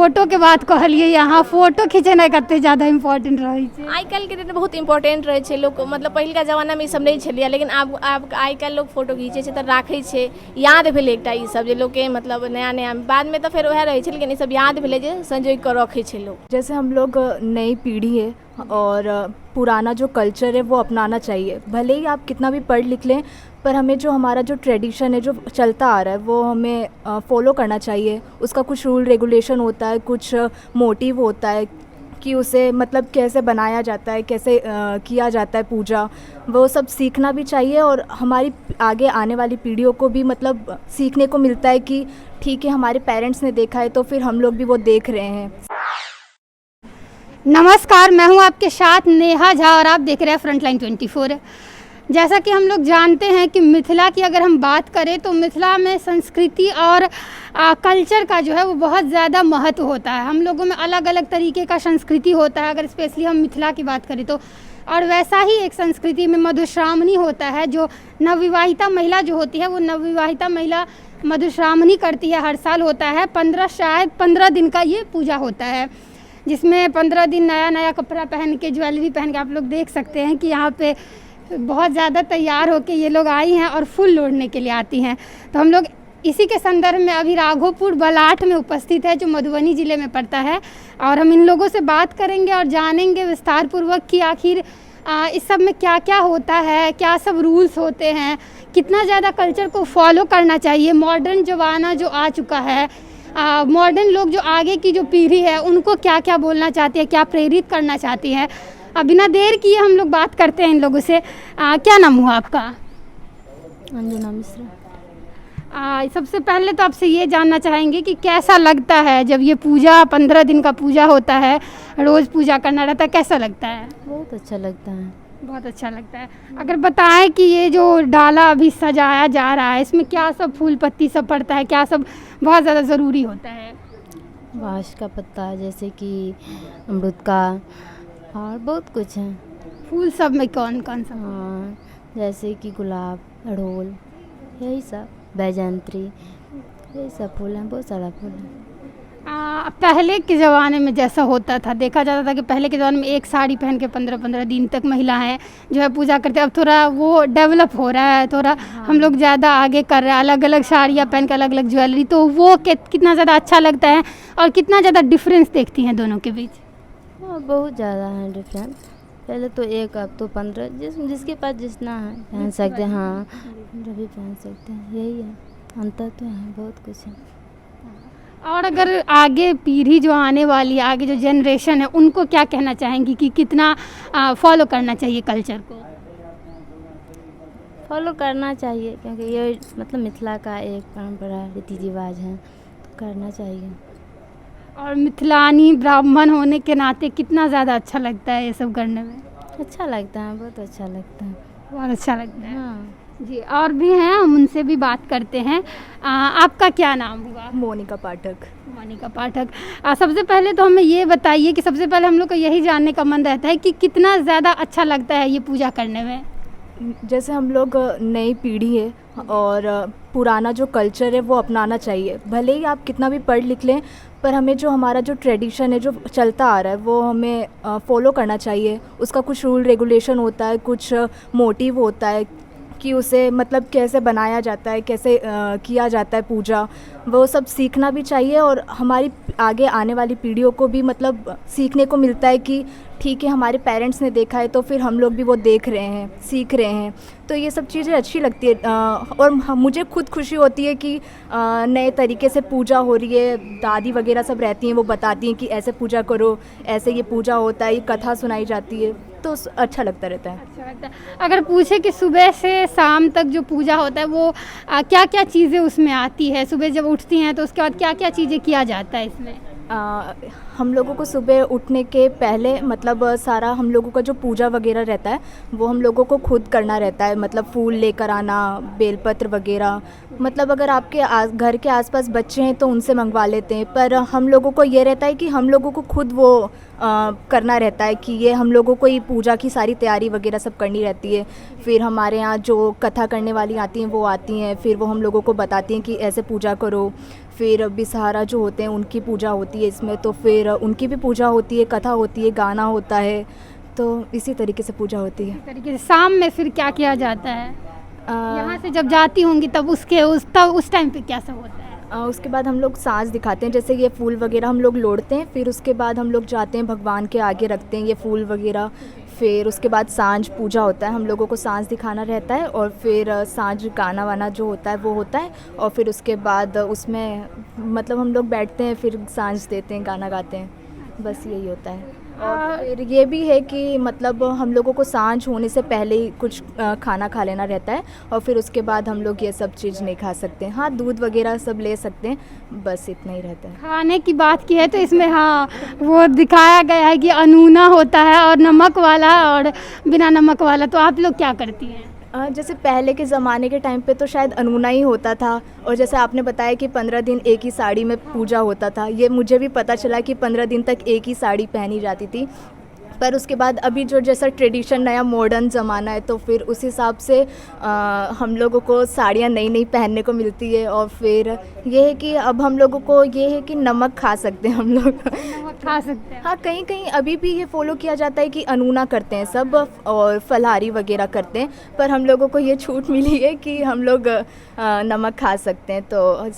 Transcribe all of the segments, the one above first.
Photo के बात कहलिए, यहाँ फोटो खींचना कते ज़्यादा इम्पोर्टेंट रहे छै। आइ काल्हिके दिन बहुत इम्पोर्टेंट रहै छै लोग, मतलब पहिलका जमानामे ई सब नहीं छलिए, लेकिन आब आइ काल्हि लोग फोटो खींचे छै तऽ राखै छै, याद भेलै एकटा ई सब जे लोगके मतलब नया नया बाद में तो फिर वह रहे छै, लेकिन ई सब याद भेलै जे संजोग कर रखे छै लोग। जैसे हम लोग नई पीढ़ी है और पुराना जो कल्चर है वो अपनाना चाहिए। भले ही आप कितना भी पढ़ लिख लें, पर हमें जो हमारा जो ट्रेडिशन है जो चलता आ रहा है वो हमें फॉलो करना चाहिए। उसका कुछ रूल रेगुलेशन होता है, कुछ मोटिव होता है कि उसे मतलब कैसे बनाया जाता है, कैसे किया जाता है पूजा, वो सब सीखना भी चाहिए। और हमारी आगे आने वाली पीढ़ियों को भी मतलब सीखने को मिलता है कि ठीक है हमारे पेरेंट्स ने देखा है तो फिर हम लोग भी वो देख रहे हैं। नमस्कार, मैं हूं आपके साथ नेहा झा और आप देख रहे हैं फ्रंटलाइन 24। जैसा कि हम लोग जानते हैं कि मिथिला की अगर हम बात करें तो मिथिला में संस्कृति और कल्चर का जो है वो बहुत ज़्यादा महत्व होता है। हम लोगों में अलग अलग तरीके का संस्कृति होता है, अगर स्पेशली हम मिथिला की बात करें तो। और वैसा ही एक संस्कृति में मधुश्रावणी होता है, जो नवविवाहिता महिला जो होती है वो नवविवाहिता महिला मधुश्रावणी करती है, हर साल होता है। 15 दिन का ये पूजा होता है, जिसमें 15 दिन नया नया कपड़ा पहन के, ज्वेलरी पहन के, आप लोग देख सकते हैं कि यहाँ पे बहुत ज़्यादा तैयार होके ये लोग आई हैं और फूल लोढ़ने के लिए आती हैं। तो हम लोग इसी के संदर्भ में अभी राघोपुर बलाठ में उपस्थित है, जो मधुबनी ज़िले में पड़ता है, और हम इन लोगों से बात करेंगे और जानेंगे विस्तार पूर्वक कि आखिर इस सब में क्या क्या होता है, क्या सब रूल्स होते हैं, कितना ज़्यादा कल्चर को फॉलो करना चाहिए। मॉडर्न ज़माना जो आ चुका है, मॉडर्न लोग जो आगे की जो पीढ़ी है उनको क्या क्या बोलना चाहती है, क्या प्रेरित करना चाहती है। बिना देर किए हम लोग बात करते हैं इन लोगों से। क्या नाम हुआ आपका? अंजना मिश्रा। सबसे पहले तो आपसे ये जानना चाहेंगे कि कैसा लगता है जब ये पूजा 15 दिन का पूजा होता है, रोज़ पूजा करना रहता है, कैसा लगता है? बहुत अच्छा लगता है। बहुत अच्छा लगता है। अगर बताएं कि ये जो डाला अभी सजाया जा रहा है, इसमें क्या सब फूल पत्ती सब पड़ता है, क्या सब बहुत ज़्यादा ज़रूरी होता है? बाँस का पत्ता, जैसे कि अमरूद का, और बहुत कुछ है। फूल सब में कौन कौन सा? हाँ, जैसे कि गुलाब, अड़हुल, यही सब, बैजंत्री, यही सब फूल हैं, बहुत सारा फूल है। पहले के ज़माने में जैसा होता था, देखा जाता था कि पहले के ज़माने में एक साड़ी पहन के 15-15 दिन तक महिलाएं जो है पूजा करते। अब थोड़ा वो डेवलप हो रहा है, थोड़ा हम लोग ज़्यादा आगे कर रहे हैं, अलग अलग साड़ियाँ पहन के, अलग अलग ज्वेलरी। तो वो कितना ज़्यादा अच्छा लगता है और कितना ज़्यादा डिफरेंस देखती हैं दोनों के बीच? हाँ, बहुत ज़्यादा है डिफरेंस। पहले तो एक, अब तो 15, जिसके पास जितना है पहन सकते हैं। हाँ, जो भी पहन सकते हैं, यही है, अंतर तो है, बहुत कुछ है। और अगर आगे पीढ़ी जो आने वाली है, आगे जो जनरेशन है, उनको क्या कहना चाहेंगी कि कितना फॉलो करना चाहिए कल्चर को? फॉलो करना चाहिए, क्योंकि ये मतलब मिथिला का एक परंपरा, रीति रिवाज है, तो करना चाहिए। और मिथिलानी ब्राह्मण होने के नाते कितना ज़्यादा अच्छा लगता है ये सब करने में? अच्छा लगता है, बहुत अच्छा लगता है। बहुत अच्छा लगता है। हाँ जी, और भी हैं, हम उनसे भी बात करते हैं। आपका क्या नाम हुआ? मोनिका पाठक। मोनिका पाठक। सबसे पहले तो हमें ये बताइए कि सबसे पहले हम लोग को यही जानने का मन रहता है कि कितना ज़्यादा अच्छा लगता है ये पूजा करने में? जैसे हम लोग नई पीढ़ी है और पुराना जो कल्चर है वो अपनाना चाहिए। भले ही आप कितना भी पढ़ लिख लें, पर हमें जो हमारा जो ट्रेडिशन है जो चलता आ रहा है वो हमें फॉलो करना चाहिए। उसका कुछ रूल रेगुलेशन होता है, कुछ मोटिव होता है कि उसे मतलब कैसे बनाया जाता है, कैसे किया जाता है पूजा, वो सब सीखना भी चाहिए। और हमारी आगे आने वाली पीढ़ियों को भी मतलब सीखने को मिलता है कि ठीक है हमारे पेरेंट्स ने देखा है तो फिर हम लोग भी वो देख रहे हैं, सीख रहे हैं। तो ये सब चीज़ें अच्छी लगती है। और मुझे खुद खुशी होती है कि नए तरीके से पूजा हो रही है। दादी वगैरह सब रहती हैं, वो बताती हैं कि ऐसे पूजा करो, ऐसे ये पूजा होता है, ये कथा सुनाई जाती है, तो अच्छा लगता रहता है। अच्छा लगता है। अगर पूछे कि सुबह से शाम तक जो पूजा होता है वो क्या क्या चीज़ें उसमें आती है? सुबह जब उठती हैं तो उसके बाद क्या क्या चीज़ें किया जाता है इसमें? हम लोगों को सुबह उठने के पहले मतलब सारा हम लोगों का जो पूजा वगैरह रहता है वो हम लोगों को खुद करना रहता है। मतलब फूल लेकर आना, बेलपत्र वगैरह, मतलब अगर आपके घर के आसपास बच्चे हैं तो उनसे मंगवा लेते हैं, पर हम लोगों को ये रहता है कि हम लोगों को खुद वो करना रहता है कि ये हम लोगों को ही पूजा की सारी तैयारी वगैरह सब करनी रहती है। फिर हमारे यहाँ जो कथा करने वाली आती हैं वो आती हैं, फिर वो हम लोगों को बताती हैं कि ऐसे पूजा करो। फिर बेसहारा जो होते हैं उनकी पूजा होती है इसमें, तो फिर उनकी भी पूजा होती है, कथा होती है, गाना होता है, तो इसी तरीके से पूजा होती है। इस तरीके से शाम में फिर क्या किया जाता है? यहाँ से जब जाती होंगी तब उस टाइम पे क्या सब होता है? उसके बाद हम लोग साँझ दिखाते हैं, जैसे ये फूल वगैरह हम लोग लोड़ते हैं, फिर उसके बाद हम लोग जाते हैं भगवान के आगे रखते हैं ये फूल वगैरह, फिर उसके बाद सांझ पूजा होता है, हम लोगों को सांझ दिखाना रहता है, और फिर सांझ गाना वाना जो होता है वो होता है, और फिर उसके बाद उसमें मतलब हम लोग बैठते हैं, फिर सांझ देते हैं, गाना गाते हैं, बस यही होता है। और फिर ये भी है कि मतलब हम लोगों को सांझ होने से पहले ही कुछ खाना खा लेना रहता है, और फिर उसके बाद हम लोग ये सब चीज़ नहीं खा सकते। हाँ, दूध वगैरह सब ले सकते हैं, बस इतना ही रहता है। खाने की बात की है तो इसमें हाँ वो दिखाया गया है कि अनूना होता है और नमक वाला और बिना नमक वाला, तो आप लोग क्या करती हैं? जैसे पहले के ज़माने के टाइम पे तो शायद अनूना ही होता था, और जैसे आपने बताया कि 15 दिन एक ही साड़ी में पूजा होता था, ये मुझे भी पता चला कि 15 दिन तक एक ही साड़ी पहनी जाती थी। पर उसके बाद अभी जो जैसा ट्रेडिशन नया मॉडर्न ज़माना है, तो फिर उस हिसाब से हम लोगों को साड़ियाँ नई नई पहनने को मिलती है, और फिर ये है कि अब हम लोगों को ये है कि नमक खा सकते हैं हम लोग। नमक खा सकते हैं? हाँ, कहीं कहीं अभी भी ये फॉलो किया जाता है कि अनूना करते हैं सब, और फलाहारी वगैरह करते हैं, पर हम लोगों को ये छूट मिली है कि हम लोग नमक खा सकते हैं। तो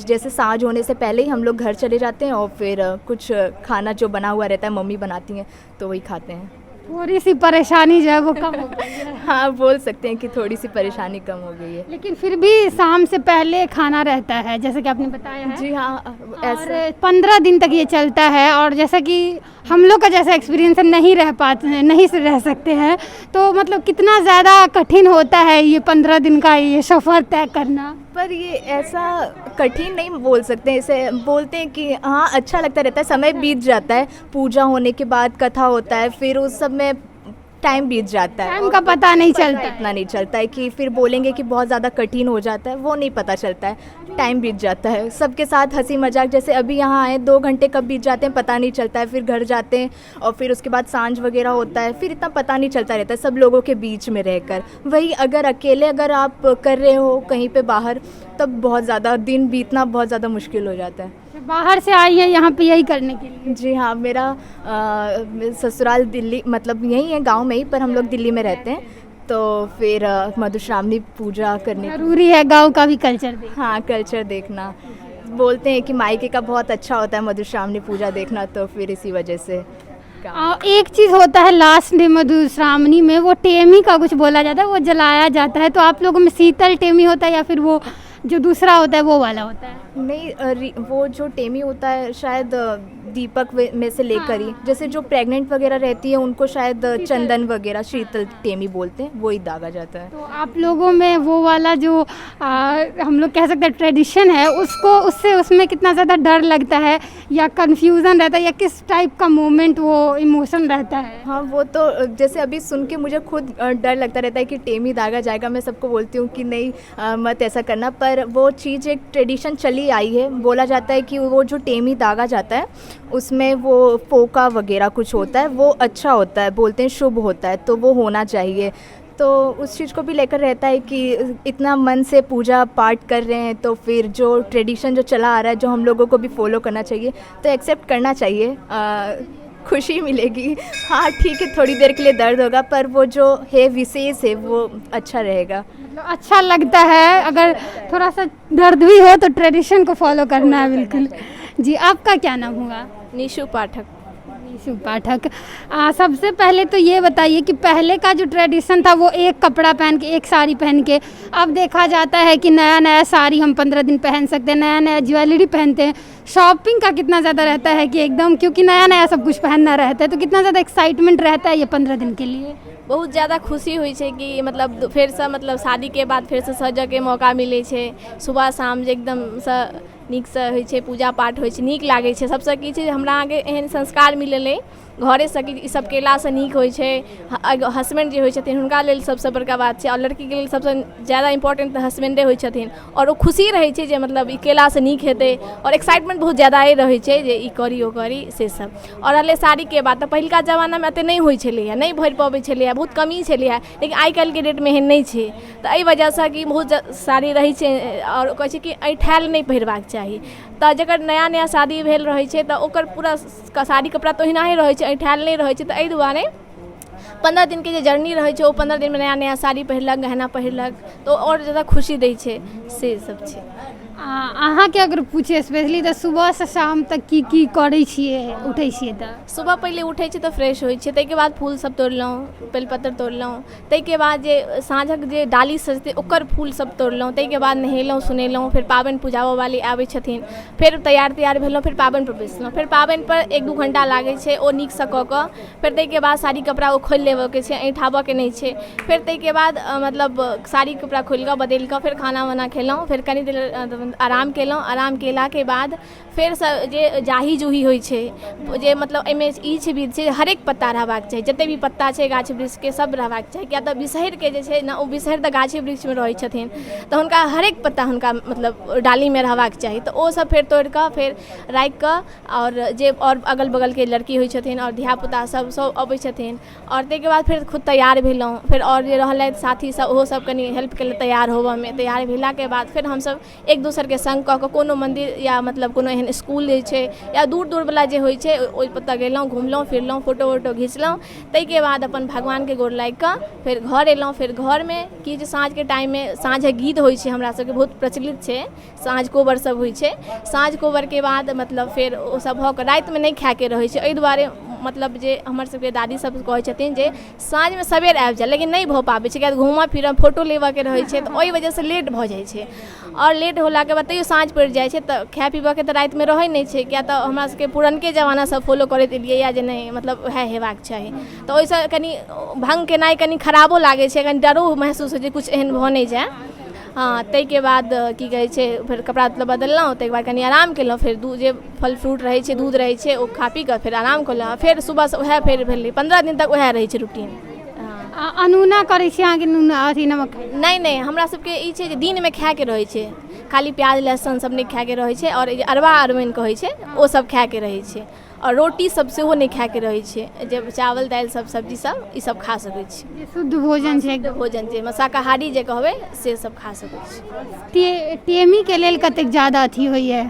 जैसे सांझ होने से पहले ही हम लोग घर चले जाते हैं, और फिर कुछ खाना जो बना हुआ रहता है मम्मी बनाती हैं तो वही खाते हैं। थोड़ी सी परेशानी जो है वो कम हो गई है। हाँ, बोल सकते हैं कि थोड़ी सी परेशानी कम हो गई है। लेकिन फिर भी शाम से पहले खाना रहता है, जैसे कि आपने बताया है। जी हाँ, और 15 दिन तक ये चलता है, और जैसा कि हम लोग का जैसा एक्सपीरियंस है नहीं से रह सकते हैं, तो मतलब कितना ज़्यादा कठिन होता है ये 15 दिन का ये सफ़र तय करना? पर ये ऐसा कठिन नहीं बोल सकते, इसे बोलते हैं कि हाँ अच्छा लगता रहता है, समय बीत जाता है, पूजा होने के बाद कथा होता है, फिर उस सब में टाइम बीत जाता है, टाइम का पता नहीं चलता, इतना नहीं चलता है कि फिर बोलेंगे कि बहुत ज़्यादा कठिन हो जाता है, वो नहीं पता चलता है, टाइम बीत जाता है। सबके साथ हंसी मजाक, जैसे अभी यहाँ आए 2 घंटे कब बीत जाते हैं पता नहीं चलता है, फिर घर जाते हैं और फिर उसके बाद सांझ वगैरह होता है, फिर इतना पता नहीं चलता रहता है सब लोगों के बीच में रहकर। वही अगर अकेले अगर आप कर रहे हो कहीं पे बाहर, तब बहुत ज़्यादा दिन बीतना बहुत ज़्यादा मुश्किल हो जाता है। बाहर से आई है यहाँ पे यही करने के लिए? जी हाँ, मेरा ससुराल दिल्ली, मतलब यही है गांव में ही, पर हम लोग दिल्ली में रहते हैं, तो फिर मधुश्रावणी पूजा करने जरूरी है गांव का भी कल्चर देखना। हाँ, कल्चर देखना, बोलते हैं कि मायके का बहुत अच्छा होता है मधुश्रावणी पूजा देखना, तो फिर इसी वजह से। एक चीज़ होता है लास्ट डे मधुश्रावणी में, वो टेमी का कुछ बोला जाता है, वो जलाया जाता है, तो आप लोगों में शीतल टेमी होता है या फिर वो जो दूसरा होता है वो वाला होता है? नहीं, वो जो टेमी होता है शायद दीपक में से लेकर ही, जैसे जो प्रेग्नेंट वगैरह रहती है उनको शायद चंदन वगैरह शीतल टेमी बोलते हैं, वो ही दागा जाता है। तो आप लोगों में वो वाला जो हम लोग कह सकते हैं ट्रेडिशन है, उसमें कितना ज़्यादा डर लगता है या कंफ्यूजन रहता है, या किस टाइप का मोमेंट वो इमोशन रहता है? हाँ, वो तो जैसे अभी सुन के मुझे खुद डर लगता रहता है कि टेमी दागा जाएगा। मैं सबको बोलती हूँ कि नहीं मत ऐसा करना, पर वो चीज़ एक ट्रेडिशन चली आई है। बोला जाता है कि वो जो टेमी दागा जाता है उसमें वो पोका वगैरह कुछ होता है, वो अच्छा होता है, बोलते हैं शुभ होता है, तो वो होना चाहिए। तो उस चीज़ को भी लेकर रहता है कि इतना मन से पूजा पाठ कर रहे हैं, तो फिर जो ट्रेडिशन जो चला आ रहा है जो हम लोगों को भी फॉलो करना चाहिए, तो एक्सेप्ट करना चाहिए। खुशी मिलेगी, हाँ ठीक है, थोड़ी देर के लिए दर्द होगा, पर वो जो है विशेष है वो अच्छा रहेगा, मतलब अच्छा लगता है। अगर थोड़ा सा दर्द भी हो तो ट्रेडिशन को फॉलो करना है, बिल्कुल। जी, आपका क्या नाम हुआ? निशु पाठक। निशु पाठक, सबसे पहले तो ये बताइए कि पहले का जो ट्रेडिशन था वो एक कपड़ा पहन के, एक साड़ी पहन के, अब देखा जाता है कि नया नया साड़ी हम 15 दिन पहन सकते हैं, नया नया ज्वेलरी पहनते हैं। शॉपिंग का कितना ज़्यादा रहता है कि एकदम, क्योंकि नया नया सब कुछ पहनना रहता है, तो कितना ज़्यादा एक्साइटमेंट रहता है ये 15 दिन के लिए? बहुत ज़्यादा खुशी हुई है कि मतलब फिर से मतलब शादी के बाद फिर से सजऽ के मौका मिले छै, सुबह शाम जे एकदम से नीक से होइ छै, पूजा पाठ होइ छै, नीक लागै छै। सबसे की छै हमरा आगे एहन संस्कार मिलल है घरे से कि ई सब केला से नीक होइ छै। हस्बैंड जे होइ छथिन हुनका लेल सबसे बड़का बात छै, और लड़की के लेल सबसे ज़्यादा इम्पोर्टेंट हस्बैंडे होइ छथिन, और वो खुशी रहै छै जे मतलब ई केला से नीक हेतै, और एक्साइटमेंट बहुत ज़्यादा रहै छै जे ई करी ओ करी से सब। और रहलै साड़ी के बात, तो पहिलका जमाना में एते नहीं होइ छलैया, नहीं भरि पबै छलैया, बहुत कमी छलैया, लेकिन आइ काल्हि के डेट में एहन नहीं छै। तो एहि वजह से कि बहुत साड़ी रहै छै, और कहै छै कि ऐठायल नहीं पहिरबाक चाही। चाही। तऽ जकर नया नया शादी भेल रहै छै तऽ ओकर पूरा साड़ी कपड़ा तऽ ओहिनाहे रहै छै, ऐंठायल नहि रहै छै। तऽ एहि दुआरे 15 दिनके जे जर्नी रहै छै ओ 15 दिनमे नया नया साड़ी पहिरलक, गहना पहिरलक, तऽ आओर ज़्यादा खुशी दै छै। से सब छै। अहाँके अगर पूछे स्पेशली तऽ सुबह से शाम तक की करै छियै, उठै छियै तऽ? सुबह पहिले उठै छी तऽ फ्रेश होइ छै, ताहिके बाद फूल सब तोड़लहुँ, बेलपत्र तोड़लहुँ, ताहिके बाद जे साँझक जे डाली सजतै ओकर फूल सब तोड़लहुँ, ताहिके बाद नहेलहुँ सुनेलहुँ, फेर पाबनि पूजाबऽ वाली आबै छथिन, फेर तैयार भेलहुँ, फेर पाबनिपर बैसलहुँ। फेर पाबनिपर 1-2 घण्टा लागै छै ओ नीकसँ कऽ कऽ, फेर ताहिके बाद साड़ी कपड़ा ओ खोलि लेबऽके छै, ऐंठाबऽके नहि छै। फेर ताहिके बाद मतलब साड़ी कपड़ा खोलि कऽ बदलि कऽ फेर खाना वाना खेलहुँ, फेर कनि देर आराम केलहुँ। आराम केलाके बाद फेर जे जाही जूही होइ छै, जे मतलब एहिमे ई छै विध छै हरेक पत्ता रहबाक चाही, जतेक भी पत्ता छै गाछ वृक्षके सब रहबाक चाही। किएक तऽ बिषहरिके जे छै ने, ओ बिषहरि तऽ गाछे वृक्षमे रहै छथिन, तऽ हुनका हरेक पत्ता हुनका मतलब डालीमे रहबाक चाही। तऽ ओ सब फेर तोड़ि कऽ फेर राखि कऽ, आओर जे आओर अगल बगलके लड़की होइ छथिन आओर धियापुता सब अबै छथिन, आओर ताहिके बाद फेर खुद तैयार भेलहुँ। फेर आओर जे रहलथि साथी सब ओहो सब कनि हेल्प केलथि तैयार होबऽमे। तैयार भेलाके बाद फेर हमसब एक दोसरके सङ्ग कऽ कऽ कोनो मन्दिर या मतलब कोनो एहन इसकुल जे छै या दूरवला जे होइ छै ओहि पत्ता गेलहुँ, घुमलहुँ फिरलहुँ, फोटो वोटो घिचलहुँ। ताहिके बाद अपन भगवानके गोर लागि कऽ फेर घर एलहुँ। फेर घरमे कि जे साँझके टाइममे साँझक गीत होइ छै हमरा सबके, बहुत प्रचलित छै। साँझ कोबर सब होइ छै, साँझ कोबरके बाद मतलब फेर ओ सब भऽ कऽ रातिमे नहि खाएके रहै छै। एहि दुआरे मतलब जे हमर सबके दादी सब कहै छथिन जे साँझमे सबेर आबि जाए, लेकिन नहि भऽ पाबै छै, किएक घूमऽ फिरऽ फोटो लेबऽके रहै छै, तऽ ओहि वजहसँ लेट भऽ जाइ छै। आओर लेट होलाके बाद तैयो साँझ पड़ि जाइ छै, तऽ खाए पीबऽके तऽ रातिमे रहै नहि छै, किएक तऽ हमरा सबके पुरनके जमानासँ फॉलो करैत एलियै या जे नहि मतलब वएह हेबाक चाही। तऽ ओहिसँ कनि भङ्ग केनाइ कनि खराबो लागै छै, कनि डरो महसूस होइ छै किछु एहन भऽ नहि जाए। हाँ, ताहिके बाद की कहै छै फेर कपड़ा मतलब बदललहुँ, ताहिके बाद कनि आराम केलहुँ। फेर दूध जे फल फ्रूट रहै छै, दूध रहै छै, ओ खा पी कऽ फेर आराम केलहुँ। फेर सुबहसँ वएह फेर भेलै, 15 दिन तक वएह रहै छै रूटीन। अनूना करै छी अहाँके? नून अथी नमक? नहीं, हमरा सबके ई छै जे दिनमे खाएके रहै छै, खाली प्याज लहसुन सब नहि खाएके रहै छै, आओर अरवा अरवाइन कहै छै ओ सब खाएके रहै छै, आओर रोटी सब सेहो नहि खाएके रहै छै। जे चावल दालि सब सब्जी सब ई सब खा सकै छी। शुद्ध भोजन छै, शुद्ध भोजन छै, शाकाहारी जे कहबै से सब खा सकै छी। टेमीके लेल कतेक ज्यादा अथी होइए?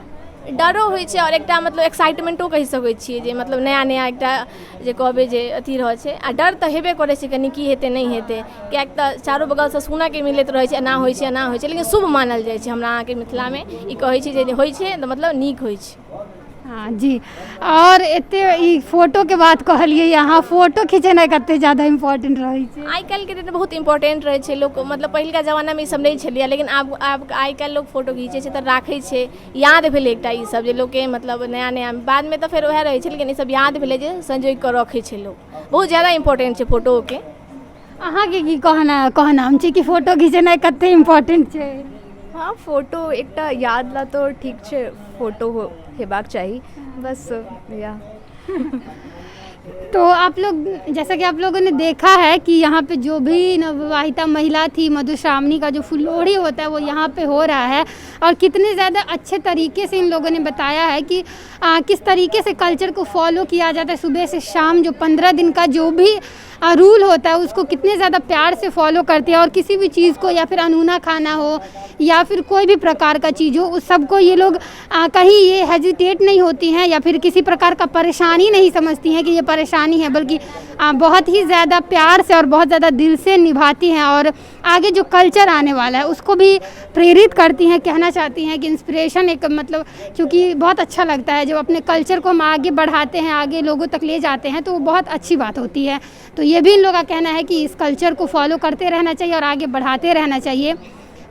डरो होइ छै आओर एकटा मतलब एक्साइटमेंटो कहि सकै छियै, जे मतलब नया नया एकटा जे कहबै जे अथी रहै छै। आ डर तऽ हेबे करै छै कनि, की हेतै नहि हेतै, किएक तऽ चारू बगलसँ सुनऽके मिलैत रहै छै एना होइ छै एना होइ छै, लेकिन शुभ मानल जाइ छै हमरा अहाँके मिथिलामे। ई कहै छै जे होइ छै तऽ मतलब नीक होइ छै। हाँ जी। और एते ई फोटो के बात कहलिए, यहाँ फोटो खिंचेनाइ कते ज्यादा इम्पोर्टेंट रहे छै? आइ काल्हि के डेट बहुत इम्पोर्टेंट रहै छै। लोक मतलब पहिलका जमानामे ई सब नहीं छलिए, लेकिन आब आइ काल्हि लोक फोटो घीचै छै तऽ राखै छै, याद भेलै एकटा ई सब जे लोकके मतलब नया नया बाद में तो फिर वएह रहै छै, लेकिन ई सब याद भेलै जे संजोग कऽ रखै छै लोक। बहुत ज़्यादा इम्पोर्टेंट छै फोटोके। अहाँके की कहनाम छै कि फोटो घिचेनाइ कते इम्पोर्टेंट छै? हाँ, फोटो एकटा याद ला तो ठीक छै, फोटो हेबाक चाही बस या। तो आप लोग, जैसा कि आप लोगों ने देखा है कि यहाँ पे जो भी नवविवाहिता महिला थी, मधुश्रावणी का जो फुलोड़ी होता है वो यहाँ पे हो रहा है, और कितने ज़्यादा अच्छे तरीके से इन लोगों ने बताया है कि किस तरीके से कल्चर को फॉलो किया जाता है। सुबह से शाम जो 15 दिन का जो भी रूल होता है उसको कितने ज़्यादा प्यार से फॉलो करते हैं, और किसी भी चीज़ को या फिर अनूना खाना हो या फिर कोई भी प्रकार का चीज़ हो, उस सबको ये लोग कहीं ये हेजिटेट नहीं होती हैं या फिर किसी प्रकार का परेशानी नहीं समझती हैं कि ये परेशानी है, बल्कि बहुत ही ज़्यादा प्यार से और बहुत ज़्यादा दिल से निभाती हैं, और आगे जो कल्चर आने वाला है उसको भी प्रेरित करती हैं। कहना चाहती हैं कि इंस्पिरेशन एक मतलब, क्योंकि बहुत अच्छा लगता है जब अपने कल्चर को हम आगे बढ़ाते हैं, आगे लोगों तक ले जाते हैं, तो वो बहुत अच्छी बात होती है। तो ये भी इन लोगों का कहना है कि इस कल्चर को फॉलो करते रहना चाहिए और आगे बढ़ाते रहना चाहिए।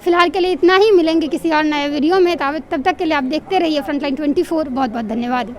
फिलहाल के लिए इतना ही, मिलेंगे किसी और नए वीडियो में, तब तक के लिए आप देखते रहिए फ्रंटलाइन 24। बहुत बहुत धन्यवाद।